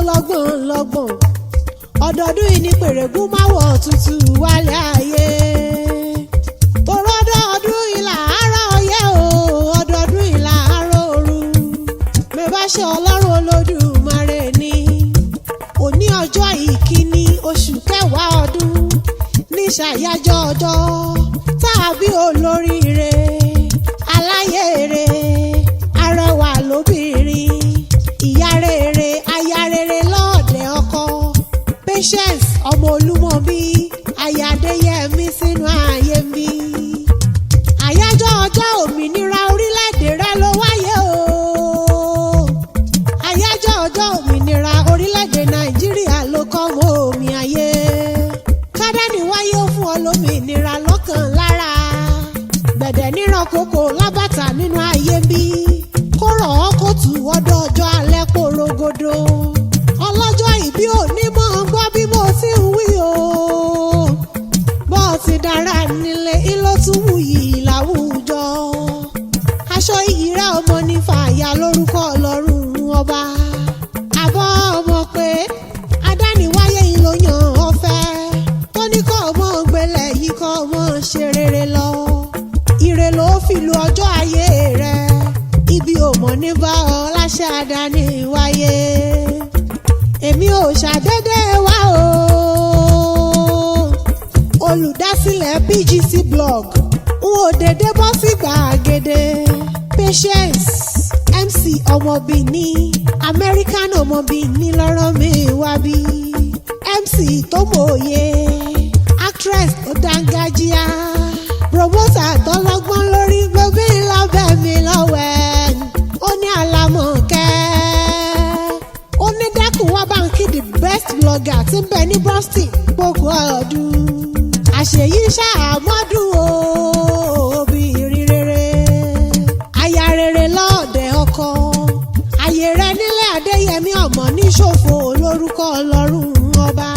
lọ́gbọ̀n ọdọọdún yìí ní pèrègùn máa wọ̀ tutù wálé ayé. Ọdọọdún yìí làárọ̀ ọyẹ́ o, ọdọọdún yìí làárọ̀ òru. Mi bá ṣe Ọlọ́run Olódùmarè ni. Òní ọjọ́ ìkíní oṣù kẹwàá ọdún ní ṣàyájọ́ ọjọ́ tàbí olóríire aláyèrè arẹwà lóbìnrin ìyá rere aya rere lọ́ọ̀dẹ̀ ọkọ Patience ọmọ Olúmọbí aya Adéyẹmí sínú ayé mi. Àyájọ́ ọjọ́ òmìnira orílẹ̀-èdè rẹ ló wáyé o. Àyájọ́ ọjọ́ òmìnira orílẹ̀-èdè Nàìjíríà ló kọ́ mọ́ omi ayé. Kádàní wáyé ó fún ọ lómìnira lọ́kàn lára. Gbẹ̀dẹ̀ níran kókó lábàtà nínú ayé bí. Kó rọ̀ ọ́ kó tù ọdọ̀ ọjọ́ alẹ́ porogodo. Ọlọ́jọ́ ìbí òní mọ̀ ń gbọ́ bí mo ti ń wí o. Bọ́ ti dára nílé ilé tún wù yìí láwùjọ. Aṣọ iyì rẹ̀ ọmọ ní fàyà lórúkọ Ọlọ́run ọba. Àbọ̀ ọmọ pé adániwáyé yìí ló yàn ọ́ fẹ́. Tó ní kọ́ ọmọ gbélé yìí kọ́ ọmọ ṣe rere lọ. Ire ló fi lu ọjọ́ ayé rẹ̀. Ibi ò mọ̀ ní bá ọ láṣẹ adániwáyé. Èmi ò ṣàdédé wá o. Olùdásílẹ̀ PGC blog n ò dédé bọ́ sí gbàgede. Patience MC ọmọbìnní American ọmọbìnní lọ́rọ̀ mi wá bí. MC tó mòye actress tó dángájíá promoter tó lọ́gbọ́n lórí gbogbo ìlọ́bẹ̀ mi lọ́wẹ́. Ó ní Àlàmọ̀kẹ́ ó ní dákun wá bá ń kí the best blogger tí ń bẹ ní Boston gbogbo ọdún. Àṣeyí ṣàmọ́dún o obìnrin rere aya rere lọ́ọ̀dẹ̀ ọkọ. Ayé rẹ nílé Adéyẹmí ọmọ ní ṣòfò lórúkọ Ọlọ́run ọba.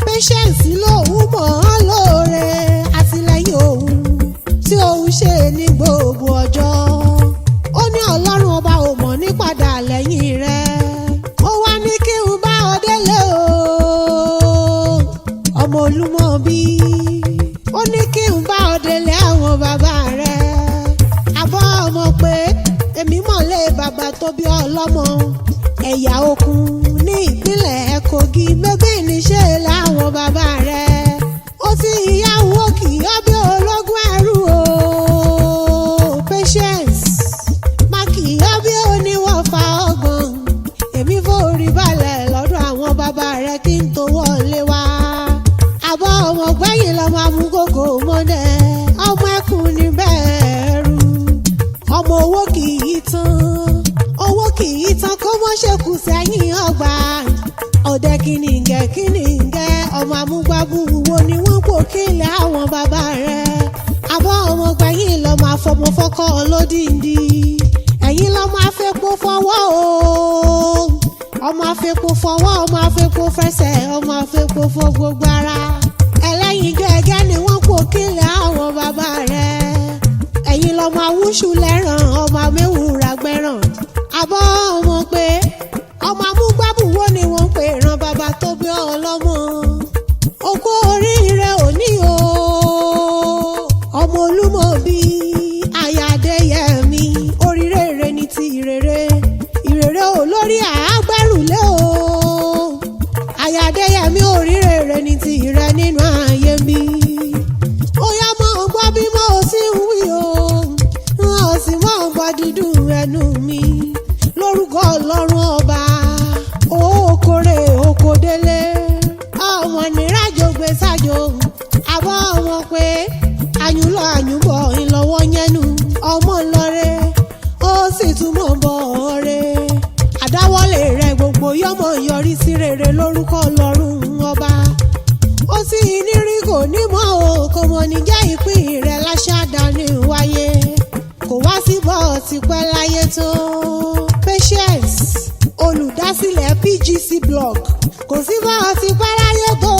Patience lòun mọ̀ ọ́ lóore àtìlẹ́yìn òun tí òun ṣe ní gbogbo ọjọ́. Ó ní Ọlọ́run ọba ò mọ̀ ní padà lẹ́yìn rẹ̀. Ó wá ní kí n bá ọ délé o ọmọ Olúmọbí. Ó ní kí n bá ọ délé àwọn bàbá rẹ̀. Àbọ̀ ọmọ pé èmi mọ̀lé bàbá tó bí ọlọ́mọ ẹ̀yà Òkun ní ìpínlẹ̀ Kogi bébí níṣẹ́ láwọn bàbá rẹ̀. Ó ti ìyàwó kì í ọ́ bí ológun ẹrú o. Patience má kì í ọ́ bí oníwọ̀fà ọgbọ̀n. Èmi forí balẹ̀ lọ́dọ̀ àwọn bàbá rẹ̀ kí n tó wọlé wá. Àbọ̀ ọmọ gbẹ̀yìn lọ́mọ amúgògò mọ́dẹ̀ ọmọ ẹkùn ní bẹ̀rù. Ọmọ owó kì í tán kó mọ́ ṣekú sẹ́yìn ọgbà. Ọ̀dẹ kìnìǹgẹ̀ ọmọ amúgbábú wo ni wọ́n pò kílẹ̀ àwọn bàbá rẹ̀. Àbọ̀ ọmọ gbẹ̀yìn lọ́mọ afọmọfọ́kọ́ lódìndí. Ẹ̀yin lọ́mọ afẹ́pọ̀ fọwọ́ o. Ọmọ afẹ́pọ̀ fọwọ́ ọmọ afẹ́pọ̀ fẹsẹ̀ ọmọ afẹ́pọ̀ fọ gbogbo ara. Ẹlẹ́yin gẹ́gẹ́ ni wọ́n pò kílẹ̀ àwọn bàbá rẹ̀. Ẹ̀yin lọ́mọ awúṣù lẹ́ràn ọmọ amẹ́wùrà gbẹ́ràn. Àbọ̀ ọmọ pé ọmọ amúgbábù wo ni wọ́n pè ràn bàbá tó bí ọlọ́mọ. Okú oríire òní o ọmọ Olúmọbí aya Adéyẹmí. Oríire ní ti ìrere olórí àágbẹ́rùlé o. Aya Adéyẹmí oríire ní ti ìrẹ nínú ayé mi. Ó yá mọ́ gbọ́ bí mo sì ń wí o. Wọ́n sì mọ́ gbọ́ dídùn ẹnu mi lórúkọ Ọlọ́run ọba. Okòrè okòdélé ọmọ nírajò gbé sájò. Àbọ̀ ọmọ pé àyùnlọ àyùnbọ̀ ìlọ́wọ́ yẹnu ọmọ ńlọrẹ ó sì túmọ̀ bọ̀ ọ̀rẹ́. Àdáwọ́lé rẹ̀ gbogbo yọmọ yọrí sí rere lórúkọ Ọlọ́run ọba. Ó sì nírí kò ní mọ́ o kò mọ̀ níjà ìpín rẹ̀ láṣàdáni wáyé. Kò wá síbọ̀ ti pẹ́ láyé tó. Patience olùdásílẹ̀ PGC blog kò síbọ̀ ti pẹ́ láyé tó.